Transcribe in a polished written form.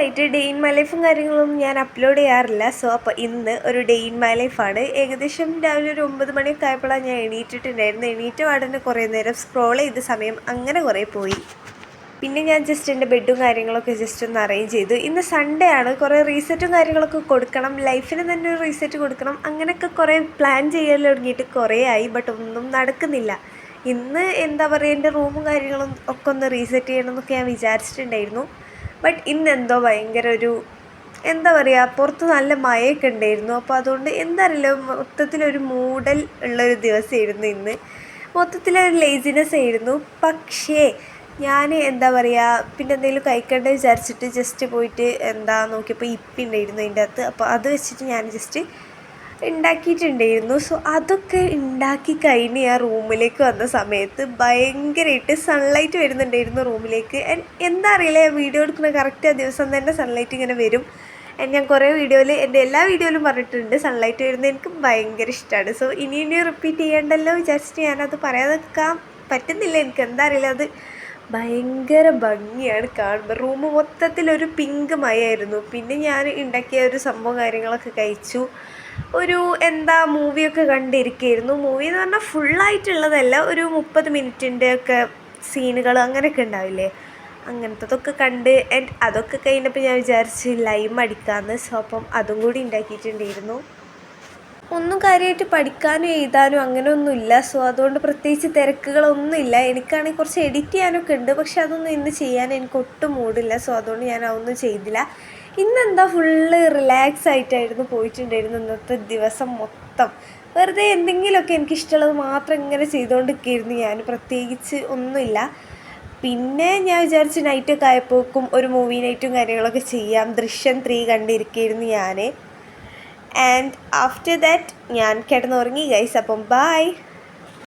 ആയിട്ട് day in my ലൈഫും കാര്യങ്ങളും ഞാൻ അപ്ലോഡ് ചെയ്യാറില്ല. സോ അപ്പോൾ ഇന്ന് ഒരു ഡേ ഇൻ മൈ ലൈഫാണ്. ഏകദേശം രാവിലെ ഒരു 9 മണിയൊക്കെ ആയപ്പോഴാണ് ഞാൻ എണീറ്റിട്ടുണ്ടായിരുന്നു. എണീറ്റ പാടന്നെ കുറേ നേരം സ്ക്രോൾ ചെയ്ത സമയം അങ്ങനെ കുറേ പോയി. പിന്നെ ഞാൻ ജസ്റ്റ് എൻ്റെ ബെഡും കാര്യങ്ങളൊക്കെ ജസ്റ്റ് ഒന്ന് അറേഞ്ച് ചെയ്തു. ഇന്ന് സൺഡേ ആണ്, കുറേ റീസെറ്റും കാര്യങ്ങളൊക്കെ കൊടുക്കണം, ലൈഫിന് തന്നെ ഒരു റീസെറ്റ് കൊടുക്കണം. അങ്ങനെയൊക്കെ കുറേ പ്ലാൻ ചെയ്യാൻ തുടങ്ങിയിട്ട് കുറേ ആയി, ബട്ട് ഒന്നും നടക്കുന്നില്ല. ഇന്ന് എന്താ പറയുക, എൻ്റെ റൂമും കാര്യങ്ങളും ഒക്കെ ഒന്ന് റീസെറ്റ് ചെയ്യണമെന്നൊക്കെ ഞാൻ വിചാരിച്ചിട്ടുണ്ടായിരുന്നു. ബട്ട് ഇന്നെന്തോ ഭയങ്കര ഒരു എന്താ പറയുക, പുറത്ത് നല്ല മഴയൊക്കെ ഉണ്ടായിരുന്നു. അപ്പോൾ അതുകൊണ്ട് എന്താ അറിയില്ല, മൊത്തത്തിലൊരു മൂടൽ ഉള്ളൊരു ദിവസമായിരുന്നു ഇന്ന്. മൊത്തത്തിലൊരു ലേസിനെസ് ആയിരുന്നു. പക്ഷേ ഞാൻ എന്താ പറയുക, പിന്നെ എന്തെങ്കിലും കഴിക്കേണ്ടത് വിചാരിച്ചിട്ട് ജസ്റ്റ് പോയിട്ട് എന്താ നോക്കിയപ്പോൾ ഇപ്പി ഉണ്ടായിരുന്നു അതിൻ്റെ അകത്ത്. അപ്പോൾ അത് വെച്ചിട്ട് ഞാൻ ജസ്റ്റ് ഉണ്ടാക്കിയിട്ടുണ്ടായിരുന്നു. സോ അതൊക്കെ ഉണ്ടാക്കി കഴിഞ്ഞ് ഞാൻ റൂമിലേക്ക് വന്ന സമയത്ത് ഭയങ്കരമായിട്ട് സൺലൈറ്റ് വരുന്നുണ്ടായിരുന്നു റൂമിലേക്ക്. എന്താ അറിയില്ല, ഞാൻ വീഡിയോ എടുക്കുന്ന കറക്റ്റ് ആ ദിവസം തന്നെ സൺലൈറ്റ് ഇങ്ങനെ വരും. ഞാൻ കുറേ വീഡിയോയിൽ, എൻ്റെ എല്ലാ വീഡിയോയിലും പറഞ്ഞിട്ടുണ്ട് സൺലൈറ്റ് വരുന്നത് എനിക്ക് ഭയങ്കര ഇഷ്ടമാണ്. സോ ഇനി റിപ്പീറ്റ് ചെയ്യണ്ടല്ലോ വിചാരിച്ചിട്ട് ഞാനത് പറയാതെക്കാൻ പറ്റുന്നില്ല. എനിക്ക് എന്താ അറിയില്ല, അത് ഭയങ്കര ഭംഗിയാണ് കാണുമ്പോൾ. റൂം മൊത്തത്തിലൊരു പിങ്ക് മയമായിരുന്നു. പിന്നെ ഞാൻ ഉണ്ടാക്കിയ ഒരു സംഭവം കാര്യങ്ങളൊക്കെ കഴിച്ചു. ഒരു എന്താ മൂവിയൊക്കെ കണ്ടിരിക്കുകയായിരുന്നു. മൂവി എന്ന് പറഞ്ഞാൽ ഫുള്ളായിട്ടുള്ളതല്ല, ഒരു 30 മിനിറ്റിൻ്റെ ഒക്കെ സീനുകൾ അങ്ങനെയൊക്കെ ഉണ്ടാവില്ലേ, അങ്ങനത്തതൊക്കെ കണ്ട് അതൊക്കെ കഴിഞ്ഞപ്പോൾ ഞാൻ വിചാരിച്ച് ലൈം അടിക്കാമെന്ന്. സോ അപ്പം അതും കൂടി ഉണ്ടാക്കിയിട്ടുണ്ടായിരുന്നു. ഒന്നും കാര്യമായിട്ട് പഠിക്കാനും എഴുതാനും അങ്ങനെയൊന്നുമില്ല. സോ അതുകൊണ്ട് പ്രത്യേകിച്ച് തിരക്കുകളൊന്നുമില്ല. എനിക്കാണെങ്കിൽ കുറച്ച് എഡിറ്റ് ചെയ്യാനൊക്കെ ഉണ്ട്, പക്ഷെ അതൊന്നും ഇന്ന് ചെയ്യാൻ എനിക്ക് ഒട്ടും മൂടില്ല. സോ അതുകൊണ്ട് ഞാൻ അതൊന്നും ചെയ്തില്ല. ഇന്നെന്താ ഫുള്ള് റിലാക്സ് ആയിട്ടായിരുന്നു പോയിട്ടുണ്ടായിരുന്നു ഇന്നത്തെ ദിവസം മൊത്തം. വെറുതെ എന്തെങ്കിലുമൊക്കെ എനിക്കിഷ്ടമുള്ളത് മാത്രം ഇങ്ങനെ ചെയ്തുകൊണ്ടിരിക്കുകയായിരുന്നു ഞാൻ, പ്രത്യേകിച്ച് ഒന്നുമില്ല. പിന്നെ ഞാൻ വിചാരിച്ച് നൈറ്റൊക്കെ ആയപ്പോഴേക്കും ഒരു മൂവി നൈറ്റും കാര്യങ്ങളൊക്കെ ചെയ്യാം. ദൃശ്യം 3 കണ്ടിരിക്കുകയായിരുന്നു ഞാൻ. ആൻഡ് ആഫ്റ്റർ ദാറ്റ് ഞാൻ കിടന്നുറങ്ങി ഗൈസ്. അപ്പം ബൈ.